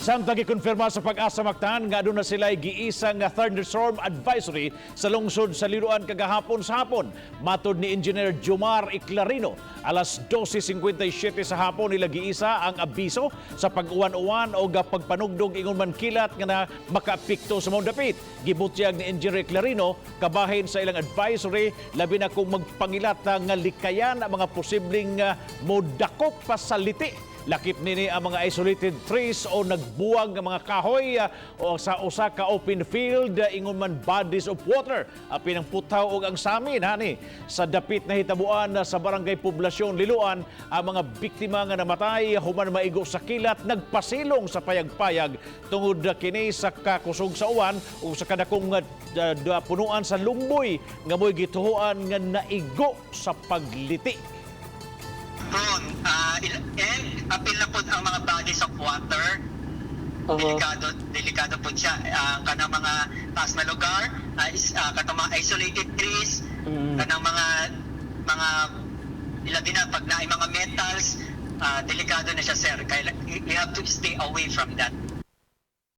Samtang gikonfirma sa Pag-asa Mactan nga aduna sila giisa nga thunderstorm advisory sa lungsod sa Liloan kagahapon sa hapon. Matod ni Engineer Jomar Iclarino, alas 12:57 sa hapon nila giisa ang abiso sa pag-uwan-uwan o pagpanugdog ingon man kilat nga na makaapekto sa mga dapit. Gibutyag ni Engineer Iclarino kabahin sa ilang advisory labi na kung magpangilat nga likayan ang mga posibleng modakop pa sa liti. Lakip nini ang mga isolated trees o nagbuwag ng mga kahoy o sa usa ka open field ingon man bodies of water. Apin ang putaw og ang samin hani sa dapit na hitabuan sa barangay Poblasyon Liloan ang mga biktima nga namatay human maigo sa kilat nagpasilong sa payag-payag tungod kini sa kakusog sa uwan o sa kadakong punuan sa lungboy nga mo'y gituhuan nga naigo sa pagliti. And apil na po ang mga bodies of water. Delikado po siya. Kanang mga taas na lugar, kanang mga isolated trees, kanang mga ilabi na pag naay mga metals, delikado na siya, sir. Kaya you have to stay away from that.